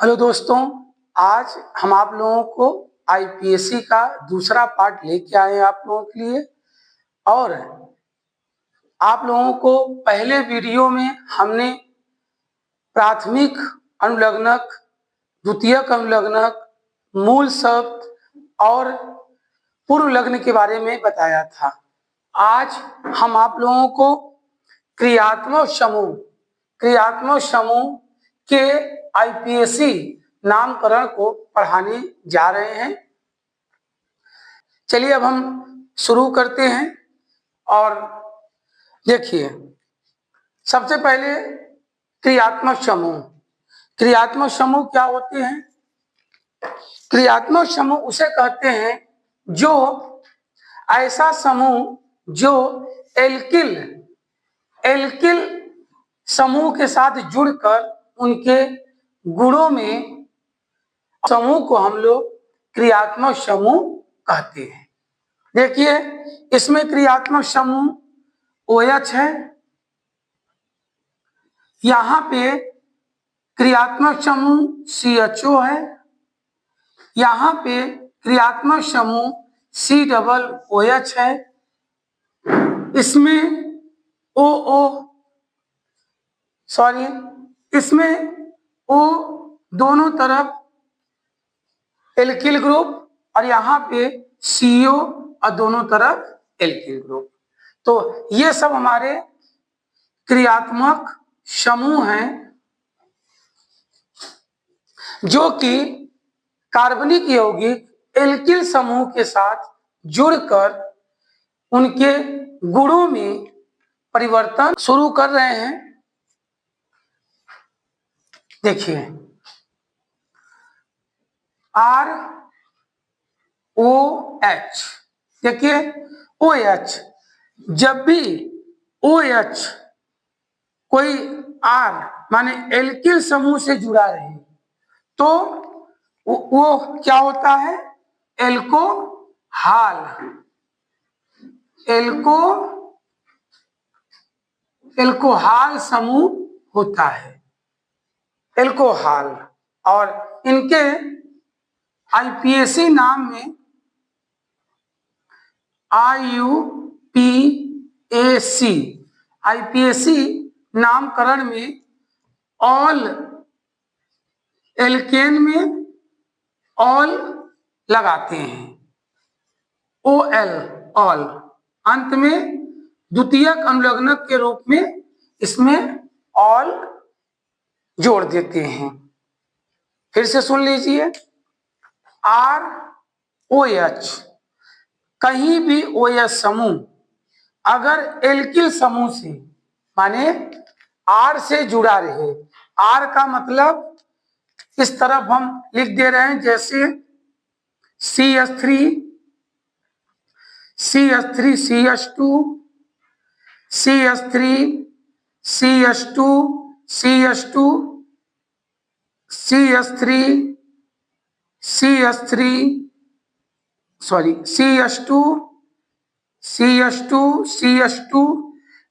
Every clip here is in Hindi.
हेलो दोस्तों, आज हम आप लोगों को आईपीएससी का दूसरा पार्ट लेके आए हैं आप लोगों के लिए। और आप लोगों को पहले वीडियो में हमने प्राथमिक अनुलग्नक, द्वितीयक अनुलग्नक, मूल शब्द और पूर्व लग्न के बारे में बताया था। आज हम आप लोगों को क्रियात्मक समूह के आईपीएससी नामकरण को पढ़ाने जा रहे हैं। चलिए अब हम शुरू करते हैं। और देखिए, सबसे पहले क्रियात्मक समूह क्या होते हैं? क्रियात्मक समूह उसे कहते हैं जो ऐसा समूह जो एल्किल समूह के साथ जुड़कर उनके गुणों में समूह को हम लोग क्रियात्मक समूह कहते हैं। देखिए, इसमें क्रियात्मक समूह OH है, यहाँ पे क्रियात्मक समूह CHO है, यहाँ पे क्रियात्मक समूह COOH है, इसमें इसमें O दोनों तरफ एल्किल ग्रुप और यहाँ पे CO और दोनों तरफ एल्किल ग्रुप। तो ये सब हमारे क्रियात्मक समूह हैं जो कि कार्बनिक यौगिक एल्किल समूह के साथ जुड़कर उनके गुणों में परिवर्तन शुरू कर रहे हैं। देखिए, ROH, देखिए OH, जब भी OH कोई R माने एल्किल समूह से जुड़ा रहे तो वो क्या होता है? एल्कोहाल समूह होता है, एल्कोहाल। और इनके आईपीएससी नाम में आईपीएससी नामकरण में ऑल एल्केन में ऑल लगाते हैं, ऑल अंत में द्वितीयक अनुलग्नक के रूप में इसमें ऑल जोड़ देते हैं। फिर से सुन लीजिए, ROH, कहीं भी OH समूह अगर एल्किल समूह से माने R से जुड़ा रहे, R का मतलब इस तरफ हम लिख दे रहे हैं जैसे CH3 CH2 CH3 CH2 CH2 CH3 CH3 CH2 CH2 CH2,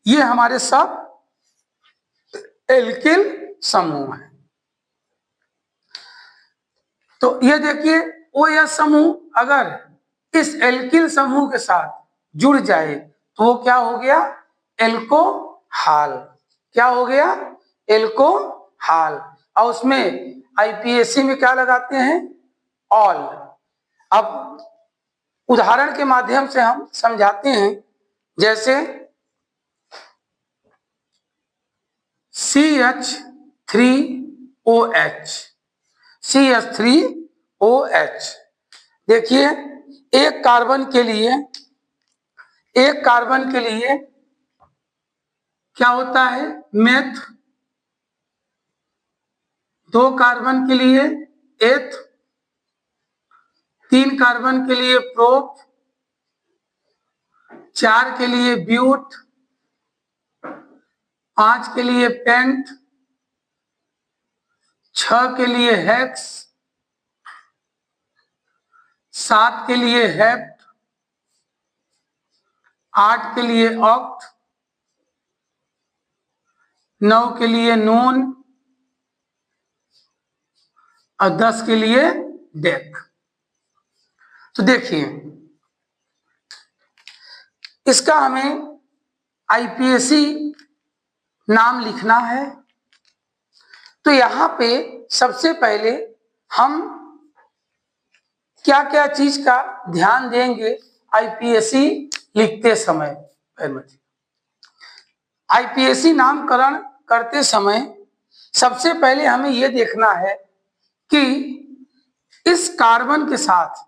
ये हमारे सब एल्किल समूह हैं। तो ये देखिए, OH समूह अगर इस एल्किल समूह के साथ जुड़ जाए तो वो क्या हो गया? एल्कोहाल। क्या हो गया? एल्कोहाल। और उसमें आईपीएससी में क्या लगाते हैं? ऑल। अब उदाहरण के माध्यम से हम समझाते हैं, जैसे CH3OH, देखिए एक कार्बन के लिए क्या होता है? मेथ। 2 कार्बन के लिए एथ, 3 कार्बन के लिए प्रोप, 4 के लिए ब्यूट, 5 के लिए पेंट, 6 के लिए हेक्स, 7 के लिए हेप्ट, 8 के लिए ऑक्ट, 9 के लिए नोन, और 10 के लिए डेक। तो देखिए इसका हमें आईपीएसी नाम लिखना है। तो यहां पे सबसे पहले हम क्या क्या चीज का ध्यान देंगे आईपीएसी लिखते समय। आईपीएसी नामकरण करते समय सबसे पहले हमें यह देखना है कि इस कार्बन के साथ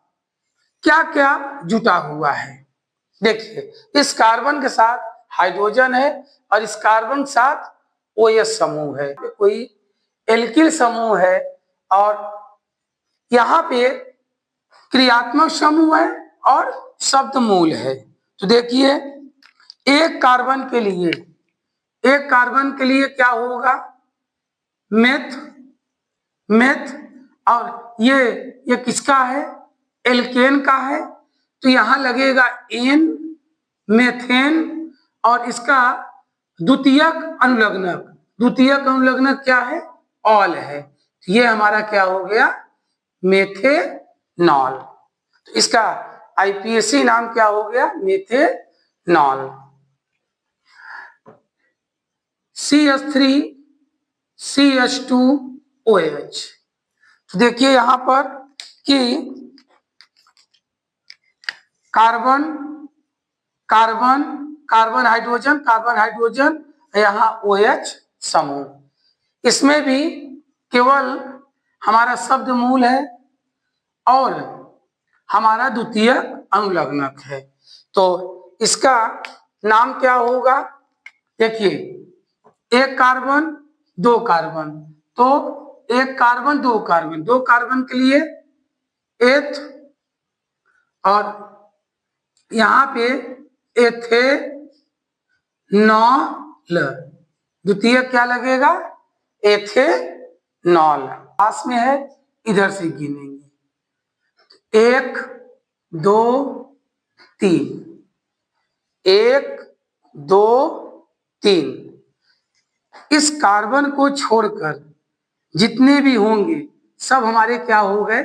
क्या क्या जुटा हुआ है। देखिए इस कार्बन के साथ हाइड्रोजन है और इस कार्बन के साथ ओएच समूह है, कोई एल्किल समूह है और यहाँ पे क्रियात्मक समूह है और शब्द मूल है। तो देखिए एक कार्बन के लिए क्या होगा, मेथ मेथ और ये किसका है, एल्केन का है। तो यहां लगेगा एन मेथेन और इसका द्वितीयक अनुलग्नक क्या है, ऑल है। तो ये हमारा क्या हो गया, मेथेनॉल। तो इसका आईपीएसी नाम क्या हो गया, मेथेनॉल। CH3CH2OH। तो देखिए यहां पर कि कार्बन हाइड्रोजन यहाँ OH समूह। इसमें भी केवल हमारा शब्द मूल है और हमारा द्वितीय अनुलग्नक है। तो इसका नाम क्या होगा, देखिए एक कार्बन दो कार्बन, तो एक कार्बन दो कार्बन के लिए एथ और यहाँ पे एथेनॉल, द्वितीय क्या लगेगा, एथेनॉल। पास में है, इधर से गिनेंगे 1 2 3, 1 2 3। इस कार्बन को छोड़कर जितने भी होंगे सब हमारे क्या हो गए,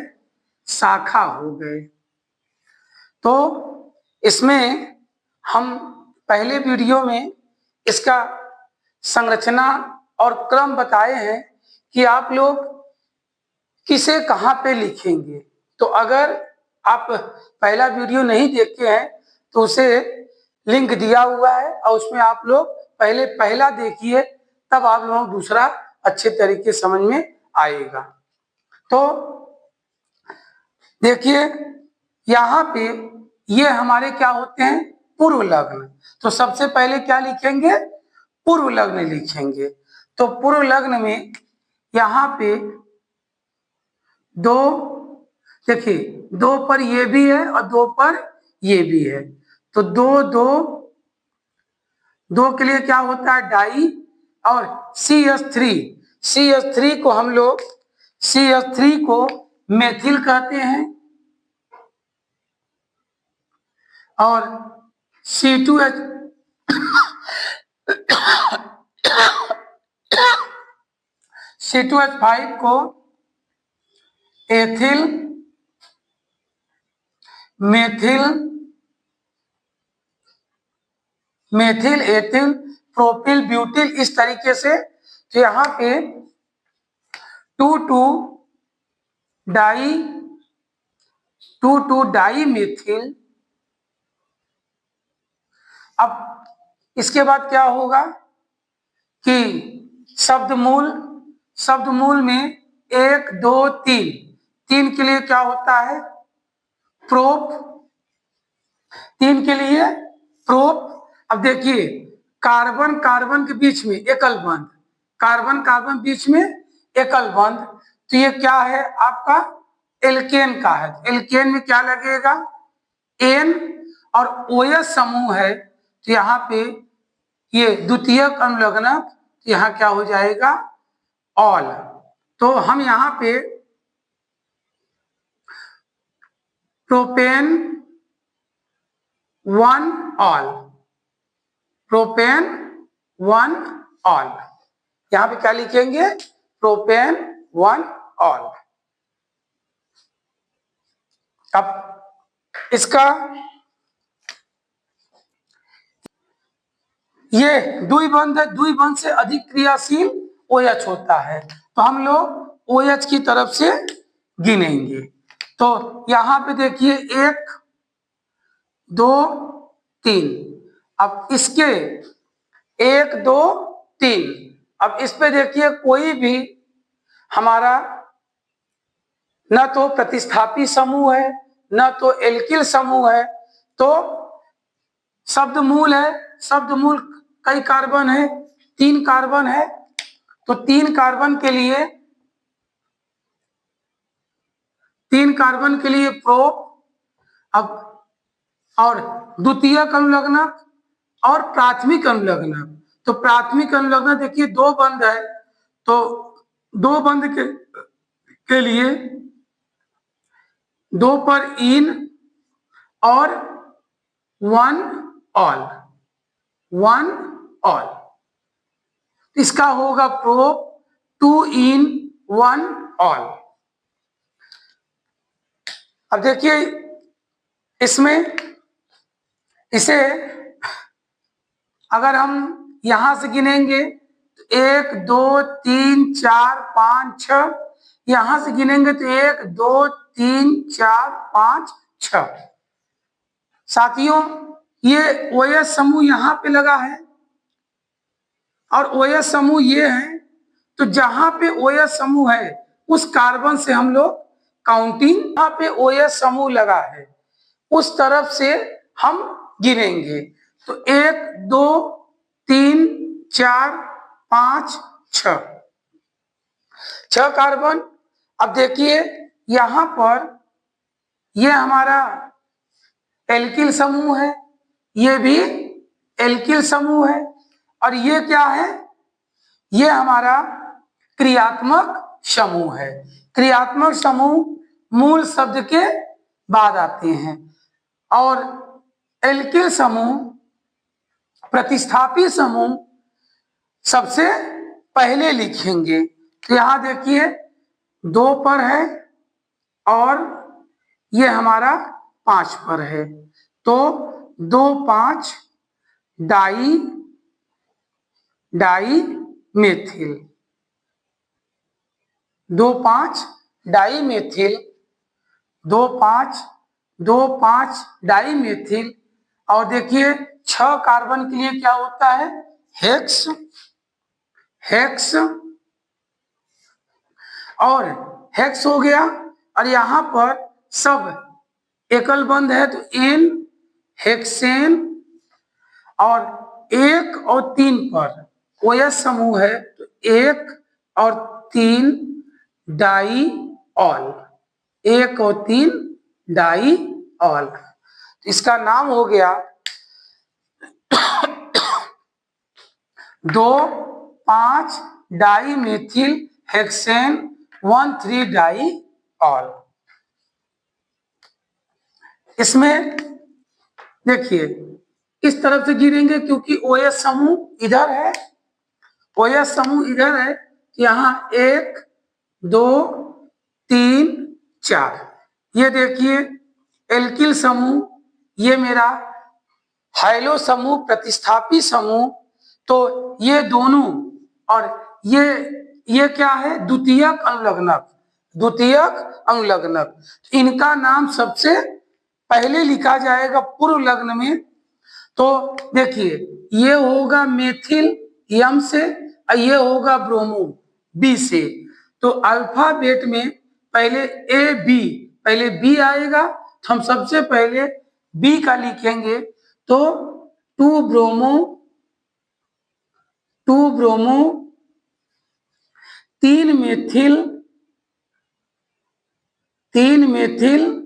शाखा हो गए। तो इसमें हम पहले वीडियो में इसका संरचना और क्रम बताए हैं कि आप लोग किसे कहाँ पे लिखेंगे। तो अगर आप पहला वीडियो नहीं देखे हैं तो उसे लिंक दिया हुआ है और उसमें आप लोग पहले पहला देखिए, तब आप लोगों को दूसरा अच्छे तरीके समझ में आएगा। तो देखिए यहाँ पे ये हमारे क्या होते हैं, पूर्व लग्न। तो सबसे पहले क्या लिखेंगे, पूर्व लग्न लिखेंगे। तो पूर्व लग्न में यहाँ पे दो, देखिए 2 पर ये भी है और 2 पर ये भी है। तो 2 2 2 के लिए क्या होता है, डाई। और CH3 को हम लोग CH3 को मेथिल कहते हैं और C2H C2H5 को ethyl methyl ethyl propyl butyl, इस तरीके से। तो यहाँ पे 2 डाई मेथिल। अब इसके बाद क्या होगा कि शब्द मूल में 1 2 3 के लिए क्या होता है, प्रोप। 3 के लिए प्रोप। अब देखिए कार्बन के बीच में एकल बंध, कार्बन बीच में एकल बंध। तो ये क्या है आपका, एल्केन का है। एल्केन में क्या लगेगा, एन और OH समूह है। तो यहाँ पे ये द्वितीयक अनुलग्नक, यहाँ क्या हो जाएगा, ऑल। तो हम यहाँ पे प्रोपेन 1 ऑल, यहाँ पे क्या लिखेंगे, प्रोपेन 1 ऑल। अब इसका ये द्विबंध है, द्विबंध से अधिक क्रियाशील OH होता है, तो हम लोग OH की तरफ से गिनेंगे। तो यहां पे देखिए 1 2 3, अब इसके 1 2 3, अब इस पे देखिए कोई भी हमारा न तो प्रतिस्थापी समूह है न तो एल्किल समूह है, तो शब्द मूल है, शब्द मूल कई कार्बन है, 3 कार्बन है, तो 3 कार्बन के लिए प्रोप, अब और द्वितीयक अनुलग्नक और प्राथमिक अनुलग्नक। तो प्राथमिक अनुलग्नक देखिए 2 बंध है, तो 2 बंध के लिए 2 पर इन और 1 ऑल, इसका होगा प्रोप 2 इन 1 ऑल। अब देखिए इसमें इसे अगर हम यहां से गिनेंगे तो 1 2 3 4 5 6, यहां से गिनेंगे तो 1 2 3 4 5 6। साथियों ये OH समूह यहां पे लगा है और OH समूह ये है, तो जहां पे OH समूह है उस कार्बन से हम लोग काउंटिंग, जहां पे OH समूह लगा है उस तरफ से हम गिनेंगे। तो 1 2 3 4 5 6 कार्बन। अब देखिए यहां पर ये हमारा एल्किल समूह है, ये भी एल्किल समूह है, और ये क्या है, ये हमारा क्रियात्मक समूह है। क्रियात्मक समूह मूल शब्द के बाद आते हैं, और एल्किल समूह, प्रतिस्थापी समूह सबसे पहले लिखेंगे। तो यहां देखिए 2 पर है और ये हमारा 5 पर है, तो 2 5 dimethyl, 2 5 dimethyl, 2 5 dimethyl. और देखिए 6 कार्बन के लिए क्या होता है, हेक्स और हेक्स हो गया, और यहां पर सब एकल बंध है तो एन हेक्सेन, और 1 और 3 पर OH समूह है तो 1 और 3 डाई ऑल, 1 और 3 डाई ऑल। इसका नाम हो गया 2 5 dimethyl hexane 1 3 diol. इसमें देखिए इस तरफ से गिरेंगे क्योंकि OH समूह इधर है, OH समूह इधर है, यहाँ 1 2 3 4। ये देखिए एल्किल समूह, ये मेरा हाइलो समूह, प्रतिस्थापी समूह, तो ये दोनों, और ये क्या है, द्वितीयक अनुलग्नक। इनका नाम सबसे पहले लिखा जाएगा पूर्व लग्न में। तो देखिए ये होगा मेथिल M से और ये होगा ब्रोमो B से, तो अल्फाबेट में पहले पहले B आएगा, तो हम सबसे पहले B का लिखेंगे, तो 2 ब्रोमो 3 मेथिल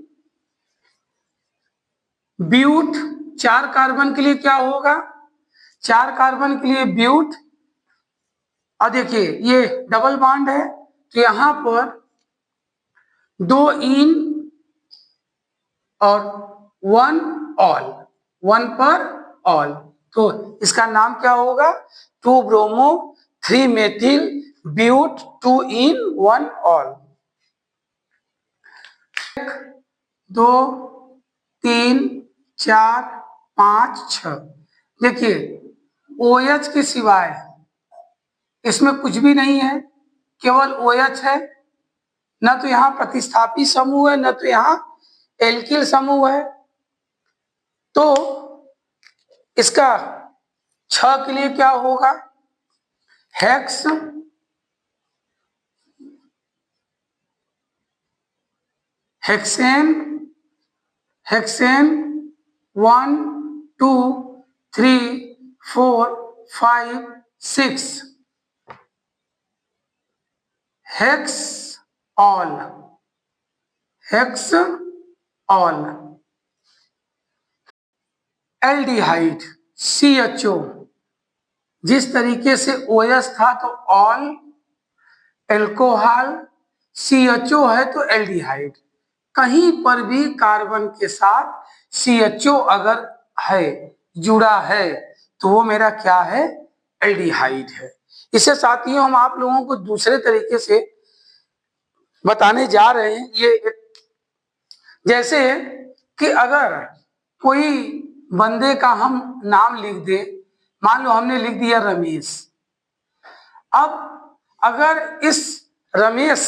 ब्यूट। 4 कार्बन के लिए क्या होगा, 4 कार्बन के लिए ब्यूट, और देखिए ये डबल बॉन्ड है तो यहां पर 2 इन और 1 ऑल, 1 पर ऑल, तो इसका नाम क्या होगा, 2 bromo 3 methyl but 2 en 1 ol. 2 3 4 5 6। देखिए OH के सिवाय इसमें कुछ भी नहीं है, केवल OH है। न तो यहाँ प्रतिस्थापी समूह है, न तो यहाँ एल्किल समूह है। तो इसका 6 के लिए क्या होगा? Hex hexane hexane 1 2 3 4 5 6 hex all aldehyde CHO, जिस तरीके से OH था तो ऑल, एल्कोहल, CHO है तो एल्डिहाइड। कहीं पर भी कार्बन के साथ CHO अगर है, जुड़ा है, तो वो मेरा क्या है? एल्डिहाइड है। इसे साथियों हम आप लोगों को दूसरे तरीके से बताने जा रहे हैं। ये जैसे कि अगर कोई बंदे का हम नाम लिख दे, मान लो हमने लिख दिया रमेश। अब अगर इस रमेश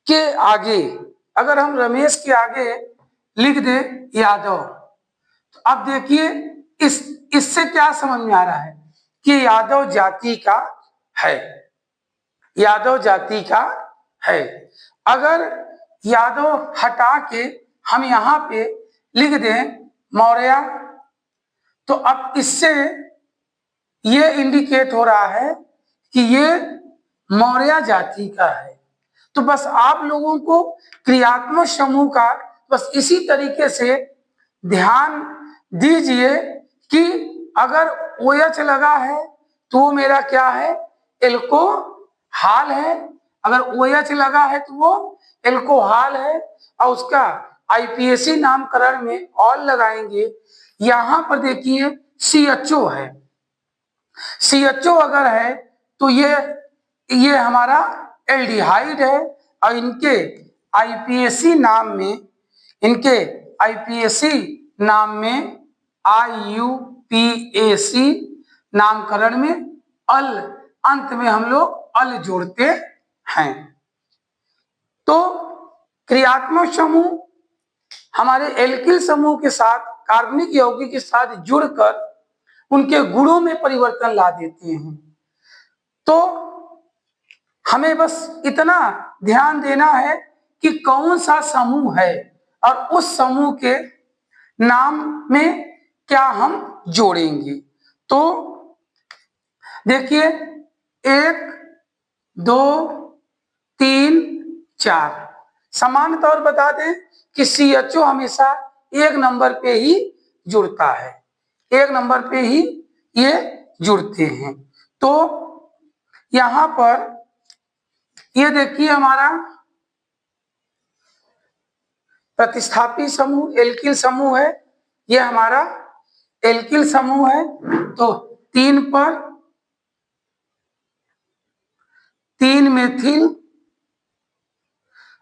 के आगे, अगर हम रमेश के आगे लिख दे यादव, तो अब देखिए इससे क्या समझ में आ रहा है कि यादव जाति का है, यादव जाति का है। अगर यादव हटा के हम यहाँ पे लिख दें मौर्य, तो अब इससे ये इंडिकेट हो रहा है कि ये मौर्य जाति का है। तो बस आप लोगों को क्रियात्मक समूह का बस इसी तरीके से ध्यान दीजिए कि अगर OH लगा है तो वो मेरा क्या है? एल्कोहल है। अगर OH लगा है तो वो एल्कोहल है, और उसका IPAC नामकरण में ऑल लगाएंगे। यहां पर देखिए CHO है, CHO अगर है तो ये हमारा एल्डिहाइड है, और इनके IPAC नाम में IUPAC नामकरण में अल, अंत में हम लोग अल जोड़ते हैं। तो क्रियात्मक समूह हमारे एल्किल समूह के साथ कार्बनिक यौगिक के साथ जुड़कर उनके गुणों में परिवर्तन ला देते हैं। तो हमें बस इतना ध्यान देना है कि कौन सा समूह है और उस समूह के नाम में क्या हम जोड़ेंगे। तो देखिए 1 2 3 4, सामान्य तौर बता दें कि CHO हमेशा 1 नंबर पे ही जुड़ता है, 1 नंबर पे ही ये जुड़ते हैं। तो यहां पर ये देखिए हमारा प्रतिस्थापी समूह एल्किल समूह है, ये हमारा एल्किल समूह है। तो 3 पर 3 मेथिल,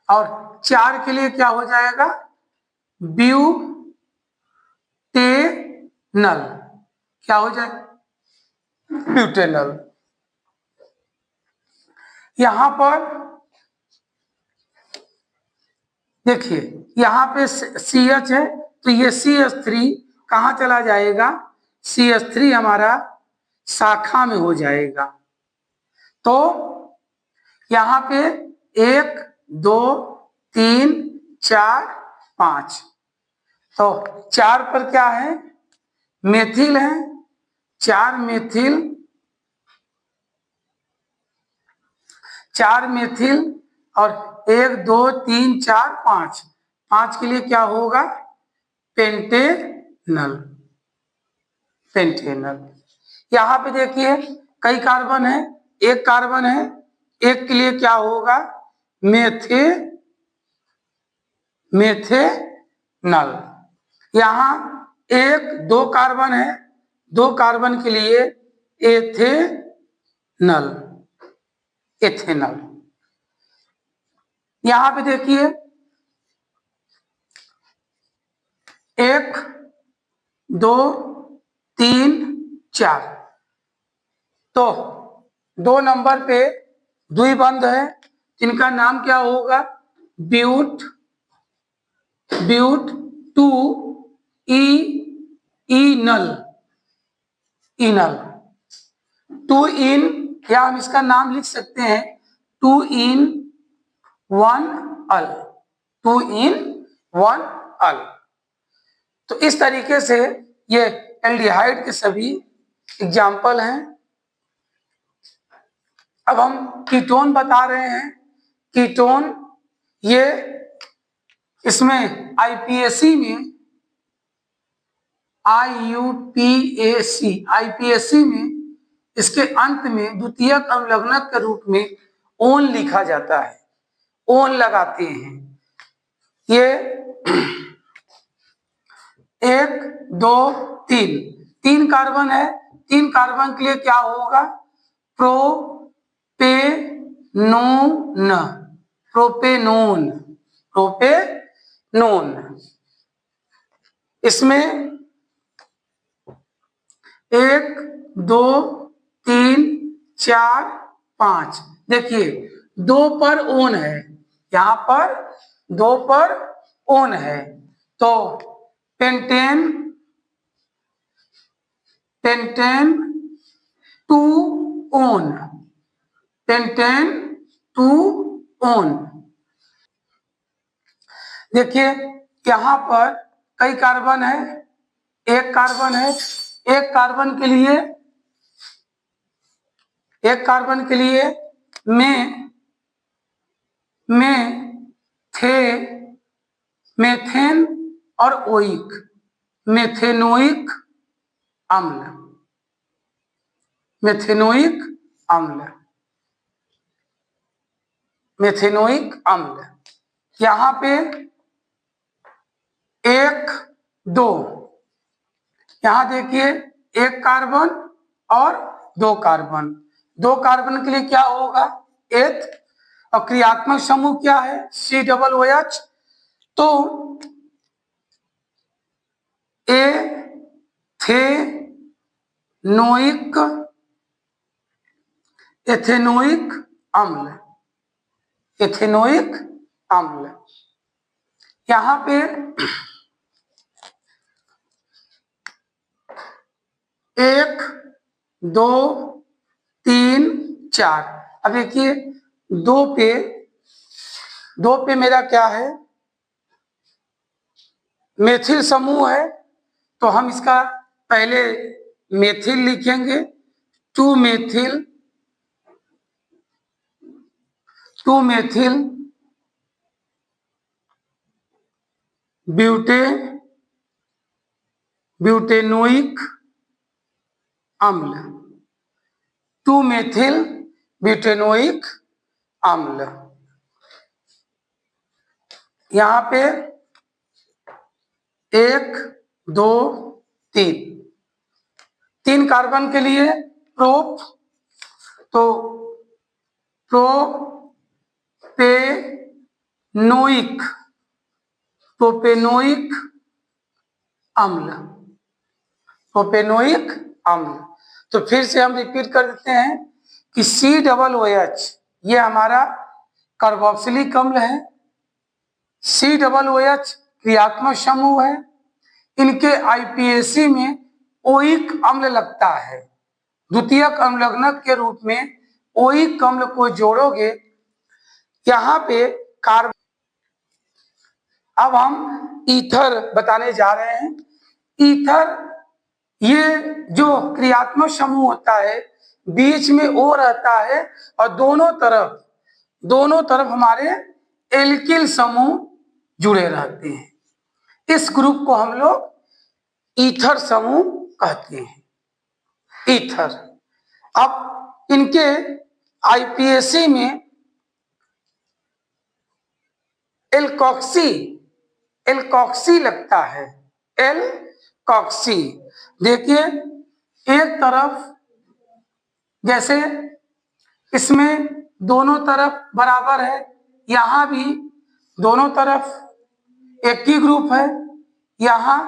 और 4 के लिए क्या हो जाएगा? ब्यूटेनल। क्या हो जाएगा? ब्यूटेनल। यहां पर देखिए यहां पे CH है तो ये CH3 कहां चला जाएगा? CH3 हमारा शाखा में हो जाएगा। तो यहां पे 1 2 3 4 5, तो 4 पर क्या है? मेथिल है, 4 मेथिल, 4 मेथिल, और 1 2 3 4 5, 5 के लिए क्या होगा? पेंटेनल। यहां पे देखिए कई कार्बन है, 1 कार्बन है, 1 के लिए क्या होगा? मेथेनल। यहां 1 2 कार्बन है, 2 कार्बन के लिए एथेनल। यहां पे देखिए 1 2 3 4। तो 2 नंबर पे द्विबंध है, इनका नाम क्या होगा? ब्यूट, ब्यूट 2 ई इनल, इनल 2 इन, या हम इसका नाम लिख सकते हैं 2 इन 1 अल, 2 इन 1 अल। तो इस तरीके से ये एल्डिहाइड के सभी एग्जाम्पल हैं। अब हम कीटोन बता रहे हैं। कीटोन ये इसमें आईपीएसी में आईपीएसी में इसके अंत में द्वितीयक अनुलग्नक के रूप में ओन लिखा जाता है, ओन लगाते हैं। ये 1 2 3 3 कार्बन है, 3 कार्बन के लिए क्या होगा? Propanone, propanone, propanone. इसमें 1 2 3 4 5, देखिए 2 पर ओन है, यहां पर 2 पर ओन है, तो pentane, pentane 2 own, pentane 2 own. देखिए यहां पर कई कार्बन है, 1 कार्बन है, 1 कार्बन के लिए, 1 कार्बन के लिए मेथेन और ओइक, मेथेनोइक अम्ल, मेथेनोइक अम्ल, मेथेनोइक अम्ल। यहां पे 1 2, यहां देखिए 1 कार्बन और 2 कार्बन, 2 कार्बन के लिए क्या होगा? एथ, और क्रियात्मक समूह क्या है? COOH। तो एथेनोइक, एथेनोइक अम्ल, एथेनोइक अम्ल। यहां पे 1 2 3 4। अब देखिए 2 पे मेरा क्या है? मेथिल समूह है, तो हम इसका पहले मेथिल लिखेंगे, 2 मेथिल, 2 मेथिल ब्यूटेनोइक अम्ल, 2 मेथिल ब्यूटेनोइक अम्ल। यहां पे 1 2 3, 3 कार्बन के लिए प्रोप, तो प्रोपेनोइक, प्रोपेनोइक अम्ल, प्रोपेनोइक अम्ल। तो फिर से हम रिपीट कर देते हैं कि COOH ये हमारा कार्बोक्सिलिक अम्ल है, COOH क्रियात्मक समूह है, इनके आईपीएसी में ओइक अम्ल लगता है, द्वितीयक अनुलग्नक के रूप में ओइक अम्ल को जोड़ोगे यहां पे कार्बन। अब हम ईथर बताने जा रहे हैं। ईथर ये जो क्रियात्मक समूह होता है, बीच में O रहता है और दोनों तरफ हमारे एल्किल समूह जुड़े रहते हैं। इस ग्रुप को हम लोग ईथर समूह कहते हैं, ईथर। अब इनके आईपीएसी में एल्कॉक्सी लगता है, एल्कॉक्सी। देखिए एक तरफ, जैसे इसमें दोनों तरफ बराबर है, यहां भी दोनों तरफ एक ही ग्रुप है, यहाँ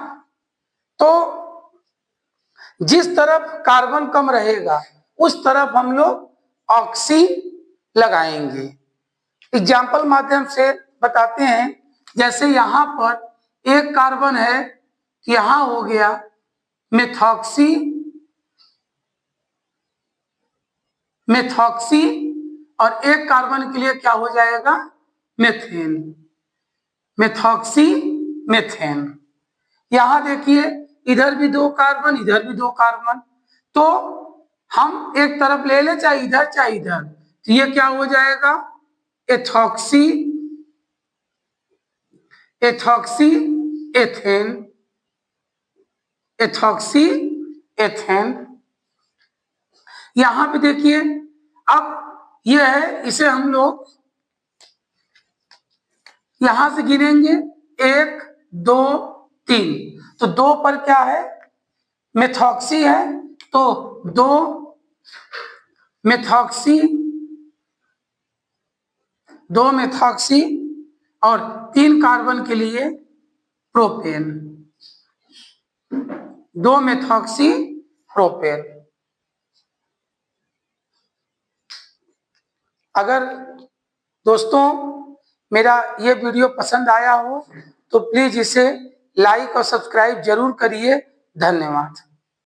तो जिस तरफ कार्बन कम रहेगा उस तरफ हम लोग ऑक्सी लगाएंगे। एग्जाम्पल माध्यम से बताते हैं, जैसे यहाँ पर एक कार्बन है, यहाँ हो गया मेथॉक्सी, मेथॉक्सी, और एक कार्बन के लिए क्या हो जाएगा, मेथेन, मेथॉक्सी मेथेन। यहां देखिए इधर भी 2 कार्बन, इधर भी 2 कार्बन, तो हम एक तरफ ले ले, चाहे इधर चाहे इधर, तो ये क्या हो जाएगा, ethoxy, ethoxy ethane, ethoxy ethane. यहां पे देखिए अब ये है, इसे हम लोग यहां से गिनेंगे 1 2 3, तो 2 पर क्या है, मेथॉक्सी है, तो 2 मेथॉक्सी, 2 मेथॉक्सी और 3 कार्बन के लिए प्रोपेन, 2 मेथॉक्सी प्रोपेन। अगर दोस्तों मेरा ये वीडियो पसंद आया हो तो प्लीज इसे लाइक और सब्सक्राइब जरूर करिए। धन्यवाद।